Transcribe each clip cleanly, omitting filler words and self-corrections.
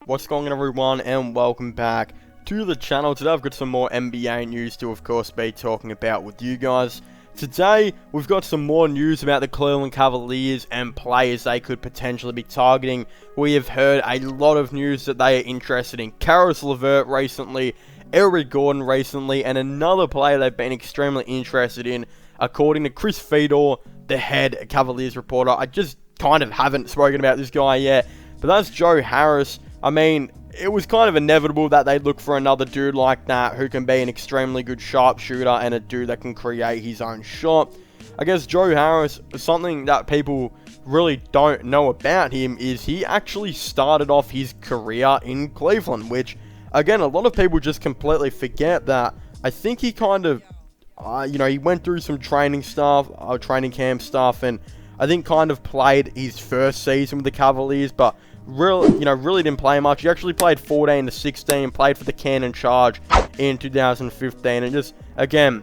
What's going on, everyone, and welcome back to the channel. Today I've got some more NBA news to, of course, be talking about with you guys. Today, we've got some more news about the Cleveland Cavaliers and players they could potentially be targeting. We have heard a lot of news that they are interested in Caris LeVert recently, Eric Gordon recently, and another player they've been extremely interested in, according to Chris Fedor, the head Cavaliers reporter. I just kind of haven't spoken about this guy yet, but that's Joe Harris. I mean, it was kind of inevitable that they'd look for another dude like that who can be an extremely good sharpshooter and a dude that can create his own shot. I guess Joe Harris, something that people really don't know about him is he actually started off his career in Cleveland, which, again, a lot of people just completely forget that. I think he kind of, he went through some training camp stuff, and I think kind of played his first season with the Cavaliers, but really didn't play much. He actually played 14 to 16, played for the Cannon Charge in 2015, and just, again,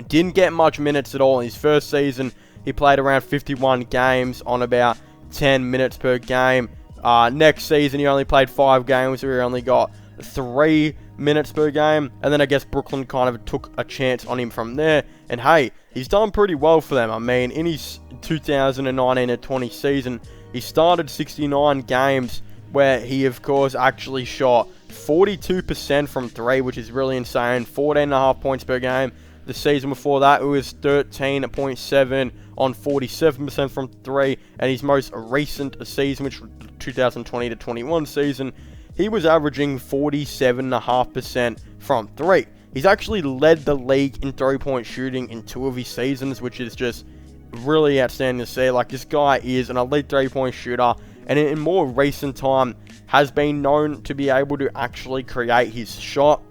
didn't get much minutes at all in his first season. He played around 51 games on about 10 minutes per game. Next season, he only played 5 games, where he only got 3 minutes per game, and then I guess Brooklyn kind of took a chance on him from there, and hey, he's done pretty well for them. I mean, in his 2019-20 season, he started 69 games where he, of course, actually shot 42% from 3, which is really insane, 14.5 points per game. The season before that, it was 13.7 on 47% from 3, and his most recent season, which was 2020-21 season, he was averaging 47.5% from 3. He's actually led the league in three-point shooting in 2 of his seasons, which is just really outstanding to see. Like, this guy is an elite three-point shooter, and in more recent time has been known to be able to actually create his shot.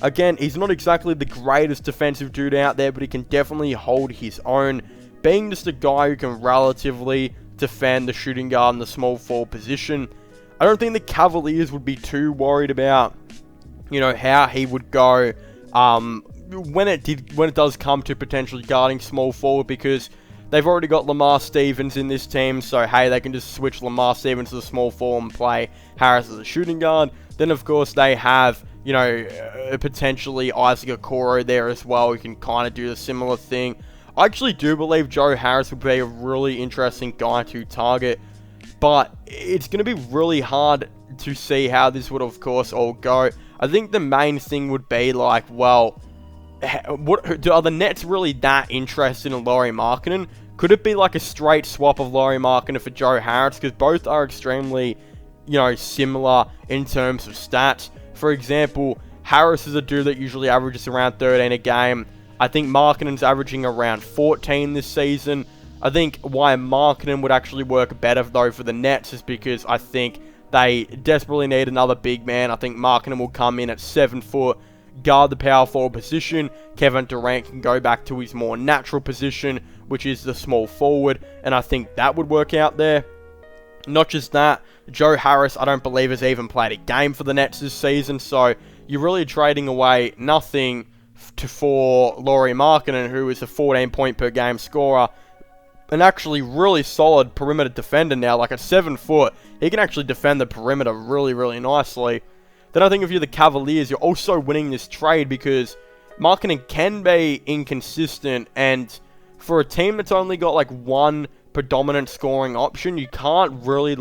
Again, he's not exactly the greatest defensive dude out there, but he can definitely hold his own, being just a guy who can relatively defend the shooting guard in the small forward position. I don't think the Cavaliers would be too worried about, how he would go when it does come to potentially guarding small forward, because they've already got Lamar Stevens in this team, so hey, they can just switch Lamar Stevens to the small forward and play Harris as a shooting guard. Then, of course, they have, potentially Isaac Okoro there as well, who can kind of do the similar thing. I actually do believe Joe Harris would be a really interesting guy to target, but it's going to be really hard to see how this would, of course, all go. I think the main thing would be like, well, are the Nets really that interested in Lauri Markkanen? Could it be like a straight swap of Lauri Markkanen for Joe Harris? Because both are extremely, similar in terms of stats. For example, Harris is a dude that usually averages around 13 a game. I think Markkanen's averaging around 14 this season. I think why Markkanen would actually work better, though, for the Nets is because I think they desperately need another big man. I think Markkanen will come in at 7 foot, guard the power forward position. Kevin Durant can go back to his more natural position, which is the small forward, and I think that would work out there. Not just that, Joe Harris, I don't believe, has even played a game for the Nets this season, so you're really trading away nothing for Lauri Markkanen, who is a 14 point per game scorer, an actually really solid perimeter defender now, like at 7 foot. He can actually defend the perimeter really, really nicely. Then I think if you're the Cavaliers, you're also winning this trade because Markkanen can be inconsistent, and for a team that's only got like one predominant scoring option, you can't really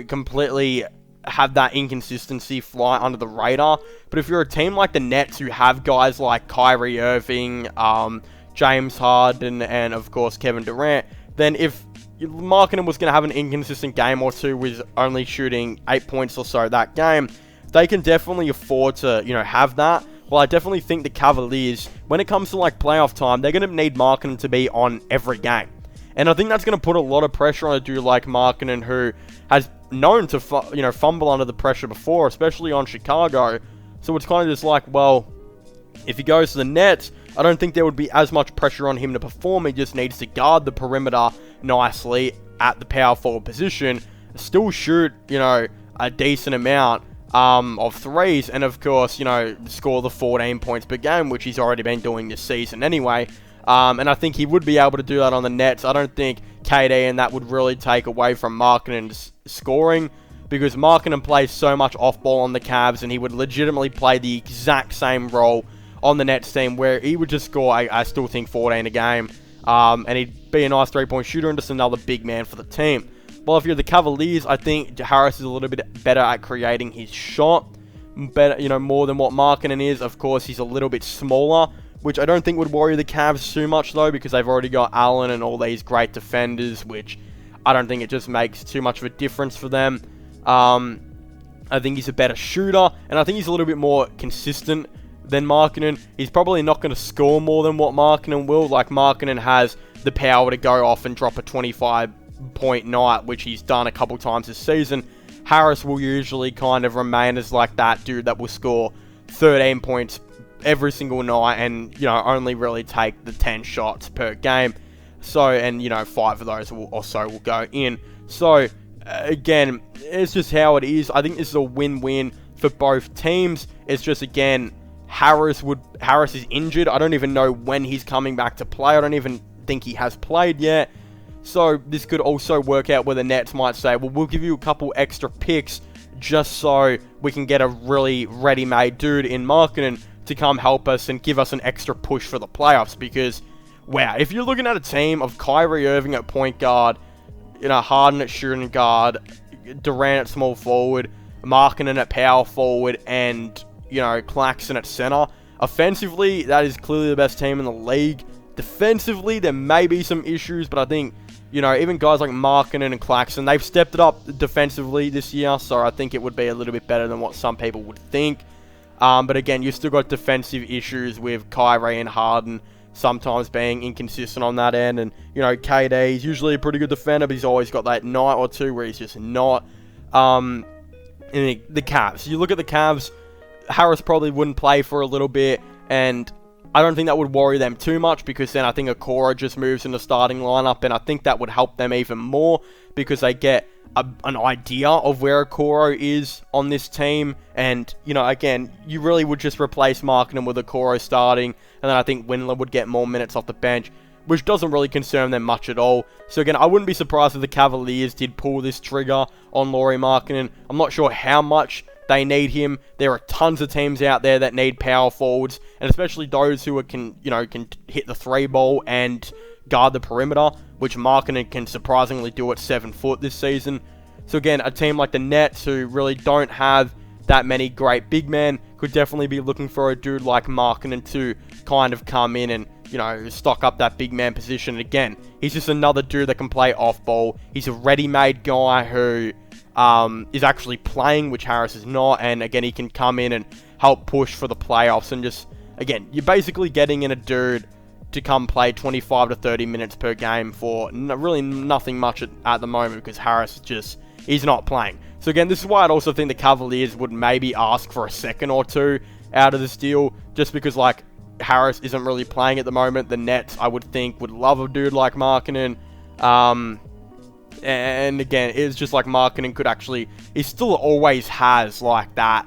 completely have that inconsistency fly under the radar. But if you're a team like the Nets who have guys like Kyrie Irving, James Harden, and of course Kevin Durant, then if Markkanen was going to have an inconsistent game or two with only shooting 8 points or so that game, they can definitely afford to, have that. Well, I definitely think the Cavaliers, when it comes to like playoff time, they're going to need Markkanen to be on every game. And I think that's going to put a lot of pressure on a dude like Markkanen, who has known to, fumble under the pressure before, especially on Chicago. So it's kind of just like, well, if he goes to the Nets, I don't think there would be as much pressure on him to perform. He just needs to guard the perimeter nicely at the power forward position, still shoot, a decent amount of threes, and of course, score the 14 points per game, which he's already been doing this season anyway. And I think he would be able to do that on the Nets. I don't think KD and that would really take away from Markkanen's scoring, because Markkanen plays so much off-ball on the Cavs, and he would legitimately play the exact same role on the Nets team, where he would just score, I still think, 14 a game, and he'd be a nice three-point shooter and just another big man for the team. Well, if you're the Cavaliers, I think Harris is a little bit better at creating his shot, better, more than what Markkanen is. Of course, he's a little bit smaller, which I don't think would worry the Cavs too much, though, because they've already got Allen and all these great defenders, which I don't think it just makes too much of a difference for them. I think he's a better shooter, and I think he's a little bit more consistent than Markkanen. He's probably not going to score more than what Markkanen will. Like, Markkanen has the power to go off and drop a 25-point night, which he's done a couple times this season. Harris will usually kind of remain as like that dude that will score 13 points every single night and, only really take the 10 shots per game. So, and, 5 of those will go in. So, again, it's just how it is. I think this is a win-win for both teams. It's just, again, Harris is injured. I don't even know when he's coming back to play. I don't even think he has played yet. So, this could also work out where the Nets might say, well, we'll give you a couple extra picks just so we can get a really ready-made dude in Markkanen to come help us and give us an extra push for the playoffs. Because, wow, if you're looking at a team of Kyrie Irving at point guard, Harden at shooting guard, Durant at small forward, Markkanen at power forward, and, Claxton at center, offensively, that is clearly the best team in the league. Defensively, there may be some issues, but I think, even guys like Markkanen and Claxton, they've stepped it up defensively this year, so I think it would be a little bit better than what some people would think. But again, you've still got defensive issues with Kyrie and Harden sometimes being inconsistent on that end. And, KD, he's usually a pretty good defender, but he's always got that night or two where he's just not. And the Cavs. You look at the Cavs, Harris probably wouldn't play for a little bit, and I don't think that would worry them too much, because then I think Okoro just moves in the starting lineup, and I think that would help them even more, because they get an idea of where Okoro is on this team. And, again, you really would just replace Markkanen with Okoro starting, and then I think Windler would get more minutes off the bench, which doesn't really concern them much at all. So again, I wouldn't be surprised if the Cavaliers did pull this trigger on Lauri Markkanen. I'm not sure how much they need him. There are tons of teams out there that need power forwards, and especially those who can hit the three ball and guard the perimeter, which Markkanen can surprisingly do at 7 foot this season. So again, a team like the Nets, who really don't have that many great big men, could definitely be looking for a dude like Markkanen to kind of come in and, stock up that big man position. And again, he's just another dude that can play off ball. He's a ready-made guy who is actually playing, which Harris is not. And again, he can come in and help push for the playoffs. And just, again, you're basically getting in a dude to come play 25 to 30 minutes per game for really nothing much at the moment, because Harris he's not playing. So again, this is why I'd also think the Cavaliers would maybe ask for a second or two out of this deal, just because, Harris isn't really playing at the moment. The Nets, I would think, would love a dude like Markkanen. And again, it's just like Markkanen could actually, he still always has that,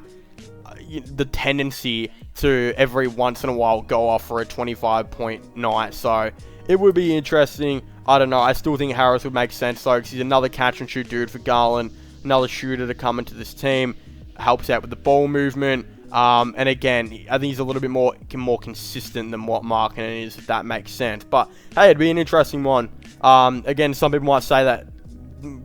the tendency to every once in a while go off for a 25-point night. So it would be interesting. I don't know. I still think Harris would make sense, though, because he's another catch-and-shoot dude for Garland, another shooter to come into this team, helps out with the ball movement. And again, I think he's a little bit more consistent than what Markkanen is, if that makes sense. But hey, it'd be an interesting one. Again, some people might say that,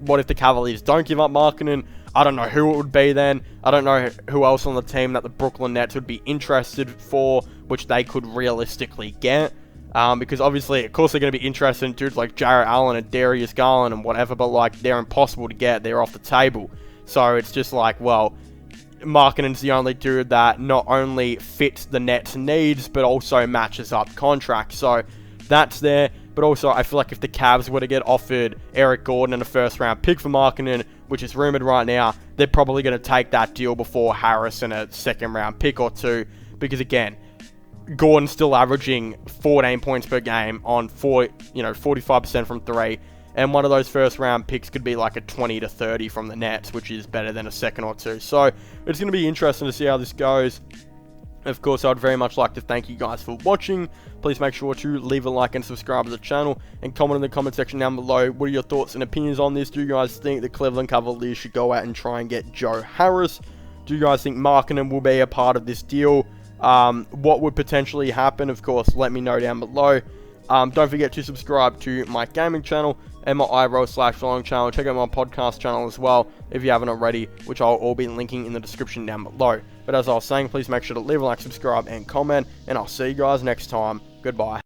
what if the Cavaliers don't give up Markkanen? I don't know who it would be then. I don't know who else on the team that the Brooklyn Nets would be interested for, which they could realistically get. Because obviously, of course, they're going to be interested in dudes like Jarrett Allen and Darius Garland and whatever, but they're impossible to get. They're off the table. So it's just well, Markkanen's the only dude that not only fits the Nets' needs, but also matches up contracts. So that's there. But also, I feel like if the Cavs were to get offered Eric Gordon and a first-round pick for Markkanen, which is rumored right now, they're probably going to take that deal before Harris and a second-round pick or two. Because again, Gordon's still averaging 14 points per game on 45% from three. And one of those first-round picks could be a 20 to 30 from the Nets, which is better than a second or two. So it's going to be interesting to see how this goes. Of course, I'd very much like to thank you guys for watching. Please make sure to leave a like and subscribe to the channel, and comment in the comment section down below. What are your thoughts and opinions on this? Do you guys think the Cleveland Cavaliers should go out and try and get Joe Harris? Do you guys think Markkanen will be a part of this deal? What would potentially happen? Of course, let me know down below. Don't forget to subscribe to my gaming channel and my iRoll/vlogging channel. Check out my podcast channel as well if you haven't already, which I'll all be linking in the description down below. But as I was saying, please make sure to leave a like, subscribe, and comment, and I'll see you guys next time. Goodbye.